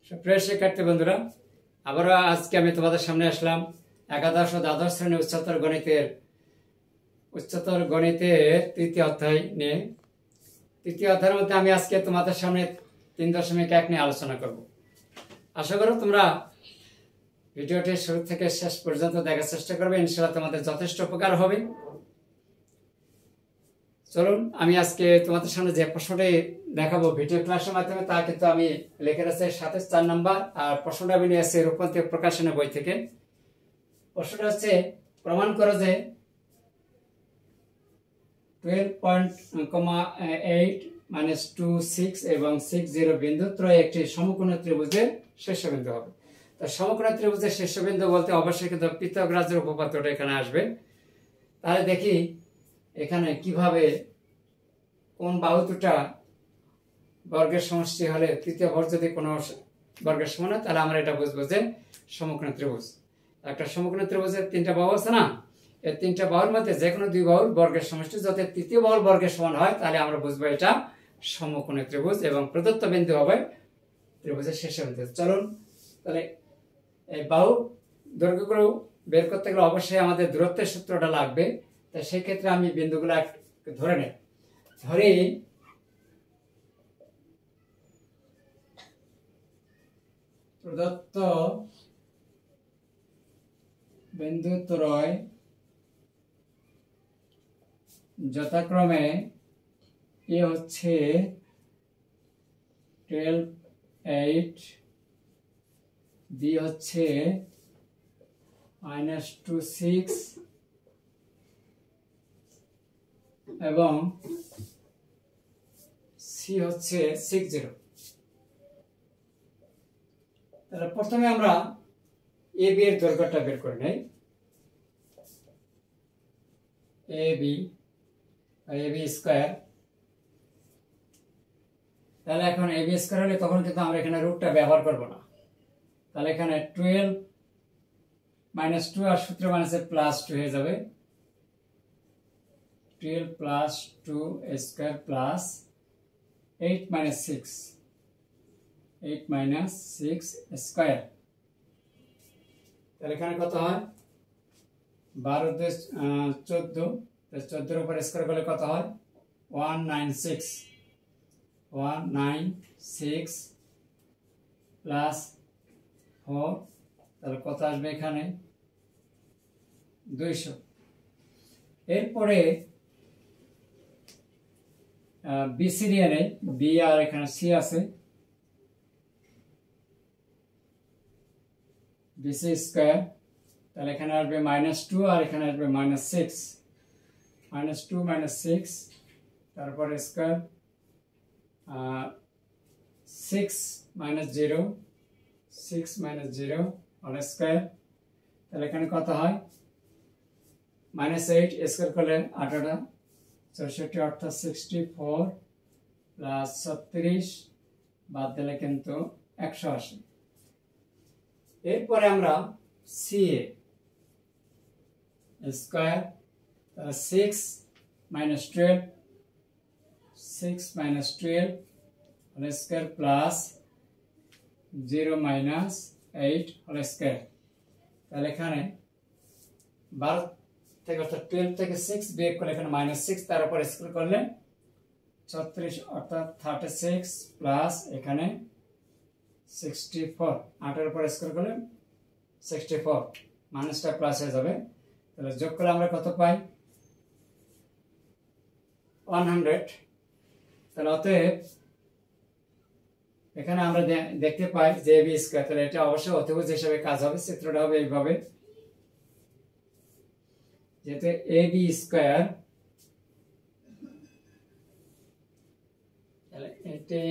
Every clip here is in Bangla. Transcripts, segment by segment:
সুপ্রিয় শিক্ষার্থী বন্ধুরা, আবারও আজকে আমি তোমাদের সামনে আসলাম একাদশ ও দ্বাদশ শ্রেণীর উচ্চতর গণিতের তৃতীয় অধ্যায় নিয়ে। তৃতীয় অধ্যায়ের মধ্যে আমি আজকে তোমাদের সামনে 3.1 নিয়ে আলোচনা করব। আশা করো তোমরা ভিডিওটি শুরু থেকে শেষ পর্যন্ত দেখার চেষ্টা করবে, ইনশাআল্লাহ তোমাদের যথেষ্ট উপকার হবে। চলুন, আমি আজকে তোমাদের সামনে যে প্রশ্নটি দেখাবো ভিডিও ক্লাসের মাধ্যমে, তা কিন্তু আমি লিখে রাখছি 7 নাম্বার, আর প্রশ্নটা আমি নিয়ে আসছি রূপন্তি প্রকাশনের বই থেকে। প্রশ্নটা হচ্ছে, প্রমাণ করো যে 12.8 - 2 6 এবং 6 0 বিন্দু ত্রয় একটি সমকোণী ত্রিভুজের শীর্ষবিন্দু হবে। তো সমকোণী ত্রিভুজের শীর্ষবিন্দু বলতে অবশ্যই কিন্তু পিথাগোরাসের উপপাদ্যটা এখানে আসবে। তাহলে দেখি এখানে কিভাবে কোন বাহু দুটা বর্গের সমষ্টি হলে তৃতীয় ভর যদি কোনো বর্গের সমান হয়, তাহলে আমরা এটা বুঝবো যে সমকোণী ত্রিভুজ। একটা সমকোণী ত্রিভুজের 3টা বাহু আছে না, এই 3টা বাহুর মধ্যে যে কোনো 2 বাহুর বর্গের সমষ্টি যদি তৃতীয় বাহুর বর্গের সমান হয়, তাহলে আমরা বুঝবো এটা সমকোণী ত্রিভুজ এবং প্রদত্ত বিন্দু হবে ত্রিভুজের শীর্ষবিন্দু। চলুন, তাহলে এই বাহু দৈর্ঘ্যগুলো বের করতে গেলে অবশ্যই আমাদের দূরত্বের সূত্রটা লাগবে। তো সেই ক্ষেত্রে আমি বিন্দুগুলো ধরে নেই। ধরে প্রদত্ত বিন্দু ত্রয় যথাক্রমে এ হচ্ছে 12.8, বি হচ্ছে -2 6 এবং সি হচ্ছে 6 0। তাহলে প্রথমে আমরা এ বি এর দৈর্ঘ্যটা বের করে নেই। A B square. তাহলে এখন এ বি স্কয়ার হলে তখন কিন্তু আমরা এখানে রুটটা ব্যবহার করব না। তাহলে এখানে 12 - 2 আর সূত্র মাইনাসে +2 হয়ে যাবে। 12 + 2 স্কয়ার প্লাস 8 - 6 স্কয়ার। তাহলে এখানে কত হয়? 12 × 14, 14 এর উপর স্কয়ার করলে কত হয়? 196 প্লাস 4, তাহলে কত আসবে এখানে? 200। এরপরে বিসি নিয়ে নেই, বি আর এখানে সি আছে। বিসি স্কয়ার, তাহলে এখানে আসবে -2 আর এখানে আসবে -6, -2 - 6, তারপরে স্কয়ার 6 - 0 আর স্কয়ার। তাহলে এখানে কত হয়? -8 স্কয়ার করলে 18 64 অর্থাৎ 64 প্লাস 36 বাদ দিলে কিন্তু 180। এরপরে আমরা C A square 6 - 12 whole square plus 0 - 8 whole square. তাহলে এখানে 12 থেকে অর্থাৎ 12 থেকে 6 বিয়োগ করলে এখানে -6, তার উপর স্কয়ার করলে 36 অর্থাৎ 36 প্লাস এখানে 64, 8 এর উপর স্কয়ার করলে 64, মাইনাসটা প্লাস হয়ে যাবে। তাহলে যোগ করলে আমরা কত পাই? 100। তাহলে অতএব এখানে আমরা দেখতে পাই যে এবি স্কয়ার, তাহলে এটা অবশ্যই অতিভুজ হিসেবে কাজ হবে। চিত্রটা হবে এইভাবে, যেহেতু এবি স্কয়ার, তাহলে এটা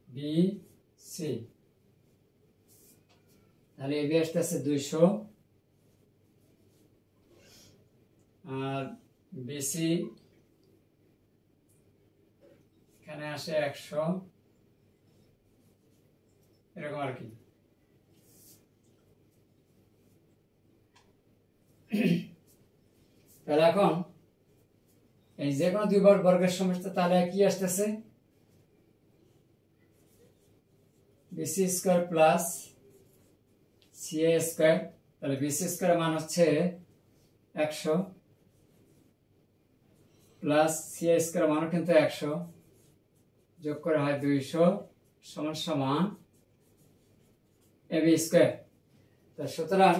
বি সি, তাহলে এবি আসতেছে 200 আর বিসি এখানে আসে 100, এরকম আর কি। তাহলে এখন এই যে কোনো দুই বর্গের সমষ্টি, তাহলে কি আসতেছে? BC square plus CA square, তাহলে বিসি স্কয়ার মান হচ্ছে 100 প্লাস সিএ স্কয়ার মান কিন্তু 100, যোগ করে হয় 200 সমান সমান এবি স্কয়ার। তা সুতরাং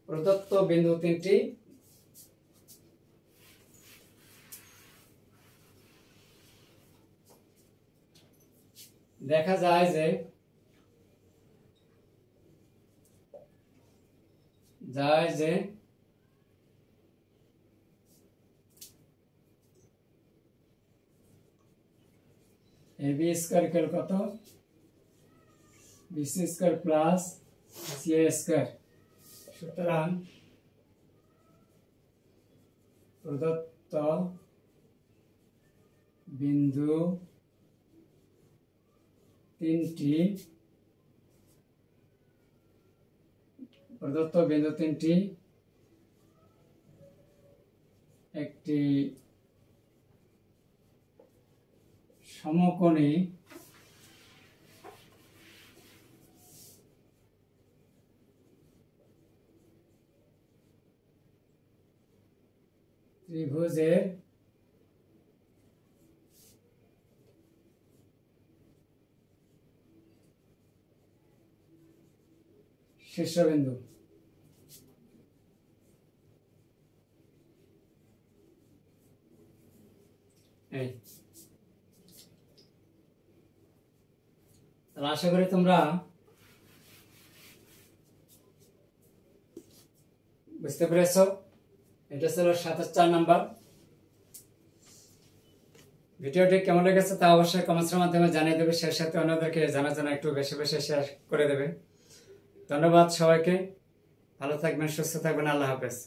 প্রদত্ত বিন্দু তিনটি দেখা যায় যে এবি স্কয়ার ইকুয়াল কত, BC square plus CA square. সুতরাং প্রদত্ত বিন্দু তিনটি একটি সমকোণী ত্রিভুজের শীর্ষবিন্দু। আশা করি তোমরা বুঝতে পেরেছ। এটা ছিল ৭৭ নাম্বার। ভিডিওটি কেমন লেগেছে তা অবশ্যই কমেন্টের মাধ্যমে জানিয়ে দেবে, সেই সাথে অন্যদেরকে জানার জন্য একটু বেশি বেশি শেয়ার করে দেবে। ধন্যবাদ সবাইকে, ভালো থাকবেন, সুস্থ থাকবেন, আল্লাহ হাফেজ।